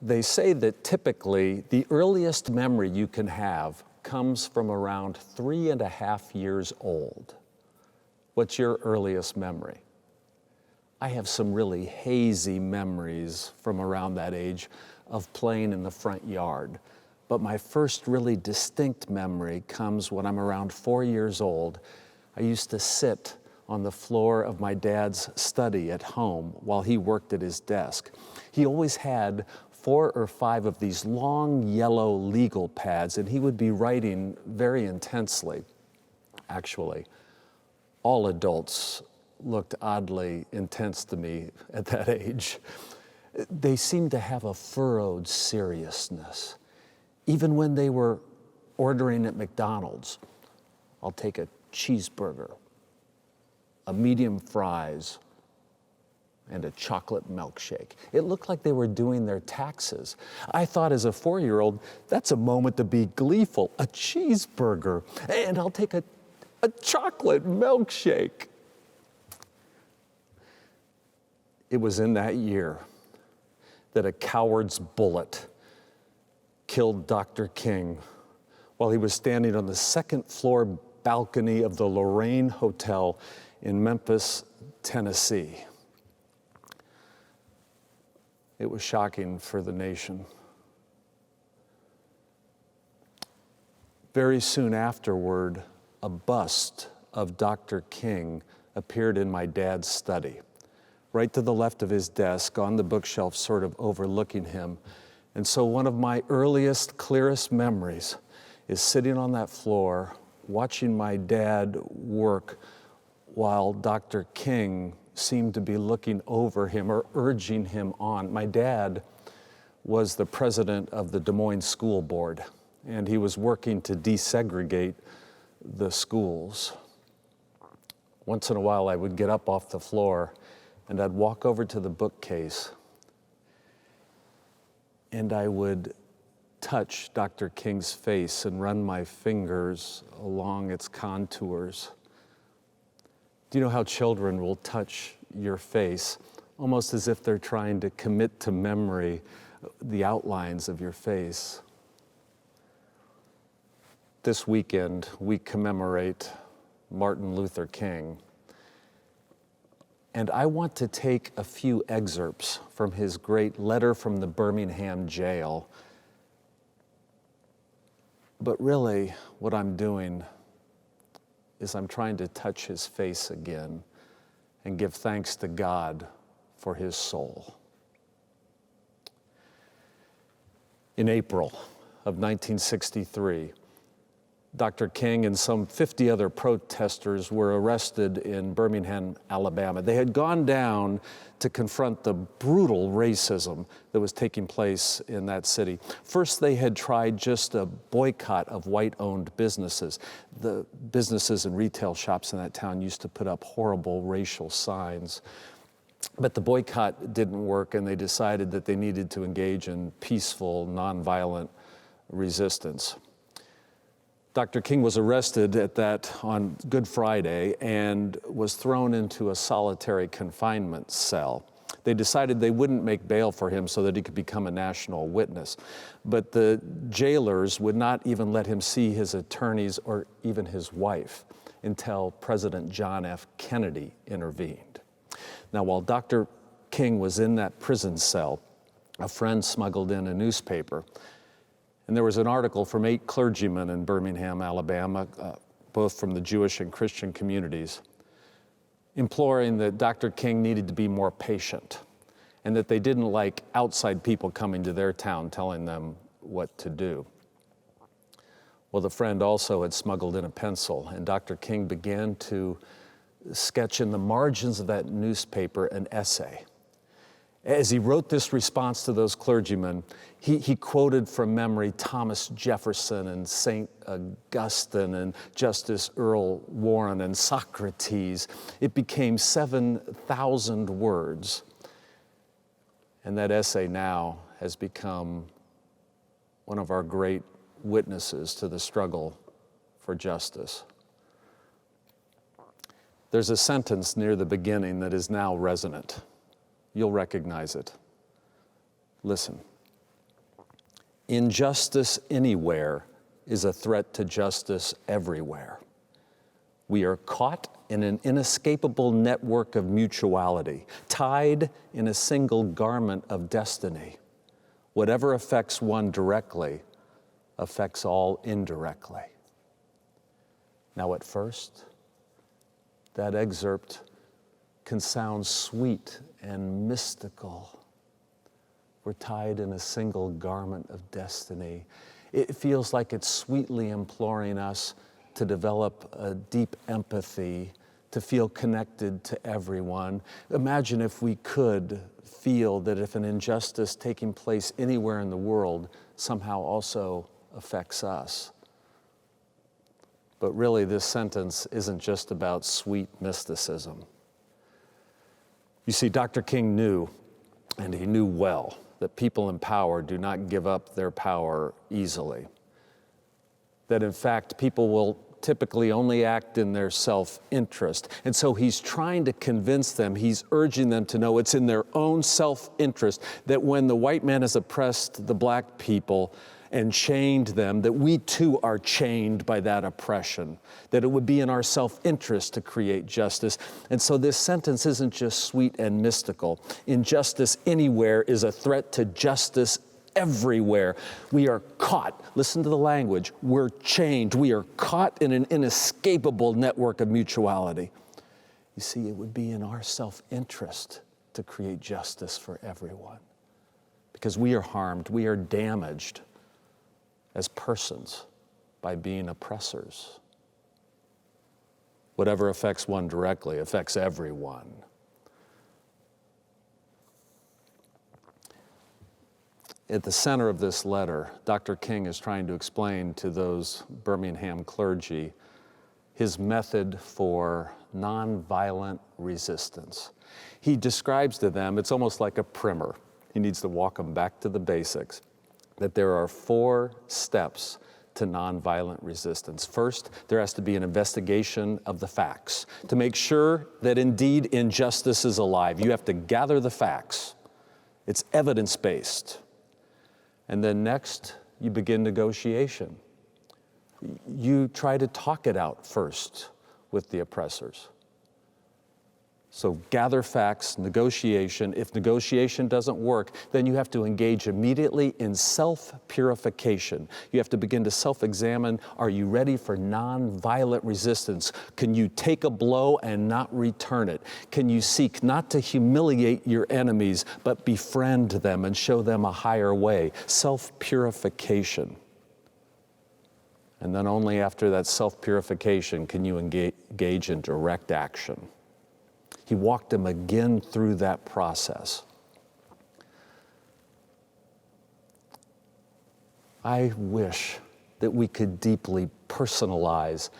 They say that typically the earliest memory you can have comes from around 3.5 years old. What's your earliest memory? I have some really hazy memories from around that age of playing in the front yard. But my first really distinct memory comes when I'm around 4 years old. I used to sit on the floor of my dad's study at home while he worked at his desk. He always had 4 or 5 of these long yellow legal pads, and he would be writing very intensely. Actually, all adults looked oddly intense to me at that age. They seemed to have a furrowed seriousness. Even when they were ordering at McDonald's, I'll take a cheeseburger, a medium fries, and a chocolate milkshake. It looked like they were doing their taxes. I thought as a 4-year-old, that's a moment to be gleeful, a cheeseburger, and I'll take a chocolate milkshake. It was in that year that a coward's bullet killed Dr. King while he was standing on the second-floor balcony of the Lorraine Hotel in Memphis, Tennessee. It was shocking for the nation. Very soon afterward, a bust of Dr. King appeared in my dad's study, right to the left of his desk on the bookshelf, sort of overlooking him. And so one of my earliest, clearest memories is sitting on that floor, watching my dad work while Dr. King seemed to be looking over him or urging him on. My dad was the president of the Des Moines School Board, and he was working to desegregate the schools. Once in a while, I would get up off the floor and I'd walk over to the bookcase and I would touch Dr. King's face and run my fingers along its contours. Do you know how children will touch your face almost as if they're trying to commit to memory the outlines of your face? This weekend, we commemorate Martin Luther King. And I want to take a few excerpts from his great letter from the Birmingham jail. But really, what I'm doing is I'm trying to touch his face again and give thanks to God for his soul. In April of 1963, Dr. King and some 50 other protesters were arrested in Birmingham, Alabama. They had gone down to confront the brutal racism that was taking place in that city. First, they had tried just a boycott of white-owned businesses. The businesses and retail shops in that town used to put up horrible racial signs. But the boycott didn't work, and they decided that they needed to engage in peaceful, nonviolent resistance. Dr. King was arrested on Good Friday and was thrown into a solitary confinement cell. They decided they wouldn't make bail for him so that he could become a national witness. But the jailers would not even let him see his attorneys or even his wife until President John F. Kennedy intervened. Now, while Dr. King was in that prison cell, a friend smuggled in a newspaper. And there was an article from 8 clergymen in Birmingham, Alabama, both from the Jewish and Christian communities, imploring that Dr. King needed to be more patient and that they didn't like outside people coming to their town telling them what to do. Well, the friend also had smuggled in a pencil, and Dr. King began to sketch in the margins of that newspaper an essay. As he wrote this response to those clergymen, he quoted from memory Thomas Jefferson and St. Augustine and Justice Earl Warren and Socrates. It became 7,000 words. And that essay now has become one of our great witnesses to the struggle for justice. There's a sentence near the beginning that is now resonant. You'll recognize it. Listen. Injustice anywhere is a threat to justice everywhere. We are caught in an inescapable network of mutuality, tied in a single garment of destiny. Whatever affects one directly affects all indirectly. Now, at first, that excerpt can sound sweet and mystical. We're tied in a single garment of destiny. It feels like it's sweetly imploring us to develop a deep empathy, to feel connected to everyone. Imagine if we could feel that if an injustice taking place anywhere in the world somehow also affects us. But really, this sentence isn't just about sweet mysticism. You see, Dr. King knew, and he knew well, that people in power do not give up their power easily. That in fact, people will typically only act in their self-interest. And so he's trying to convince them, he's urging them to know it's in their own self-interest that when the white man has oppressed the black people and chained them, that we too are chained by that oppression, that it would be in our self-interest to create justice. And so this sentence isn't just sweet and mystical. Injustice anywhere is a threat to justice everywhere. We are caught, listen to the language, we're chained, we are caught in an inescapable network of mutuality. You see, it would be in our self-interest to create justice for everyone, because we are harmed, we are damaged as persons by being oppressors. Whatever affects one directly affects everyone. At the center of this letter, Dr. King is trying to explain to those Birmingham clergy his method for nonviolent resistance. He describes to them, it's almost like a primer. He needs to walk them back to the basics, that there are 4 steps to nonviolent resistance. First, there has to be an investigation of the facts to make sure that indeed injustice is alive. You have to gather the facts. It's evidence-based. And then next, you begin negotiation. You try to talk it out first with the oppressors. So gather facts, negotiation. If negotiation doesn't work, then you have to engage immediately in self-purification. You have to begin to self-examine, are you ready for nonviolent resistance? Can you take a blow and not return it? Can you seek not to humiliate your enemies, but befriend them and show them a higher way? Self-purification. And then only after that self-purification can you engage in direct action. He walked them again through that process. I wish that we could deeply personalize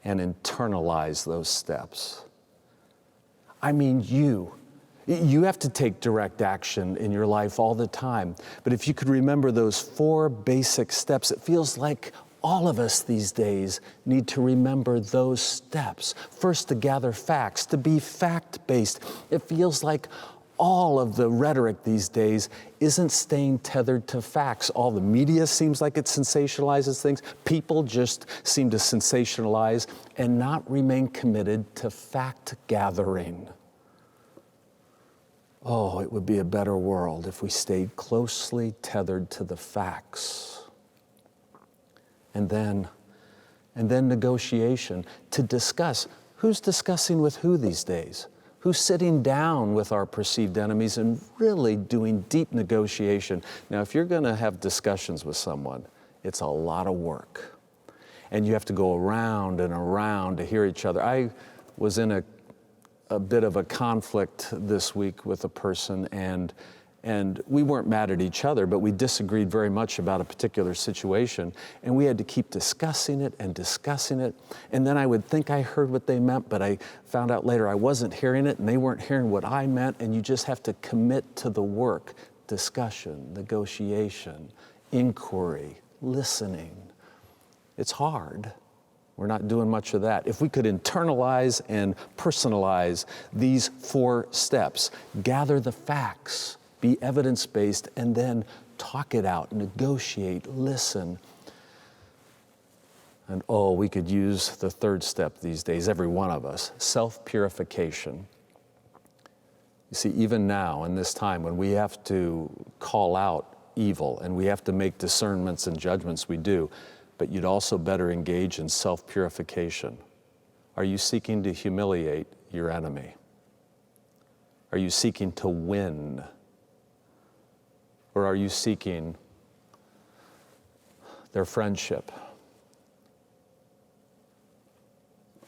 and internalize those steps. I mean, you have to take direct action in your life all the time. But if you could remember those 4 basic steps, it feels like all of us these days need to remember those steps. First, to gather facts, to be fact-based. It feels like all of the rhetoric these days isn't staying tethered to facts. All the media seems like it sensationalizes things. People just seem to sensationalize and not remain committed to fact-gathering. Oh, it would be a better world if we stayed closely tethered to the facts. And then negotiation to discuss. Who's discussing with who these days? Who's sitting down with our perceived enemies and really doing deep negotiation? Now, if you're going to have discussions with someone, it's a lot of work. And you have to go around and around to hear each other. I was in a bit of a conflict this week with a person, and we weren't mad at each other, but we disagreed very much about a particular situation, and we had to keep discussing it, and then I would think I heard what they meant, but I found out later I wasn't hearing it, and they weren't hearing what I meant, and you just have to commit to the work, discussion, negotiation, inquiry, listening. It's hard. We're not doing much of that. If we could internalize and personalize these 4 steps, gather the facts, be evidence-based, and then talk it out, negotiate, listen. And we could use the third step these days, every one of us, self-purification. You see, even now, in this time, when we have to call out evil and we have to make discernments and judgments, we do, but you'd also better engage in self-purification. Are you seeking to humiliate your enemy? Are you seeking to win? Or are you seeking their friendship?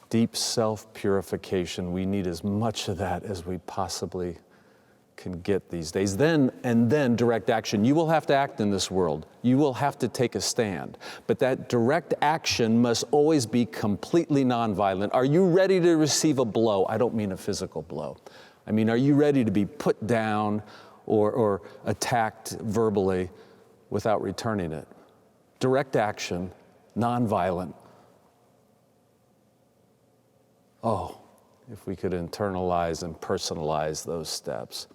Deep self-purification, we need as much of that as we possibly can get these days. Then direct action. You will have to act in this world. You will have to take a stand. But that direct action must always be completely nonviolent. Are you ready to receive a blow? I don't mean a physical blow. I mean, are you ready to be put down or attacked verbally without returning it? Direct action, nonviolent. If we could internalize and personalize those steps.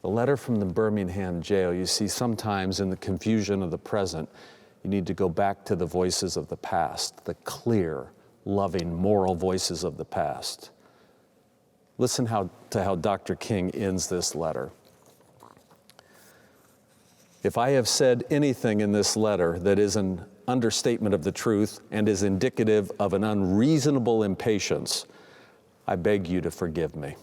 The letter from the Birmingham jail, you see, sometimes in the confusion of the present, you need to go back to the voices of the past, the clear, loving, moral voices of the past. Listen to how Dr. King ends this letter. If I have said anything in this letter that is an understatement of the truth and is indicative of an unreasonable impatience, I beg you to forgive me.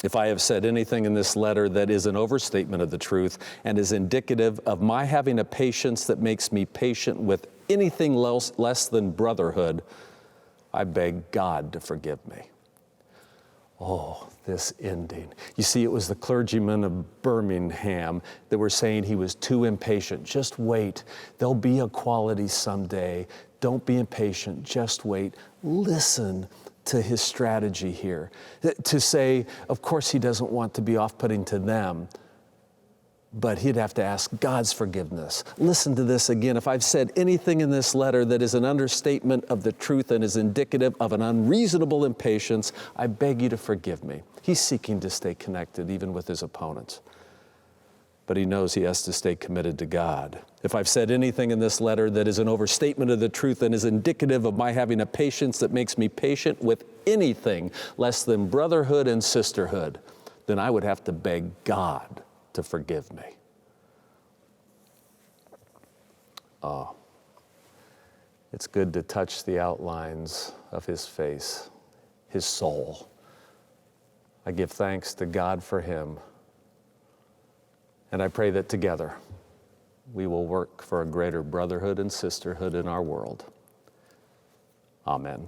If I have said anything in this letter that is an overstatement of the truth and is indicative of my having a patience that makes me patient with anything less than brotherhood, I beg God to forgive me. This ending. You see, it was the clergymen of Birmingham that were saying he was too impatient. Just wait. There'll be equality someday. Don't be impatient. Just wait. Listen to his strategy here. To say, of course, he doesn't want to be off-putting to them, but he'd have to ask God's forgiveness. Listen to this again. If I've said anything in this letter that is an understatement of the truth and is indicative of an unreasonable impatience, I beg you to forgive me. He's seeking to stay connected even with his opponents, but he knows he has to stay committed to God. If I've said anything in this letter that is an overstatement of the truth and is indicative of my having a patience that makes me patient with anything less than brotherhood and sisterhood, then I would have to beg God to forgive me. It's good to touch the outlines of his face, his soul. I give thanks to God for him, and I pray that together we will work for a greater brotherhood and sisterhood in our world. Amen.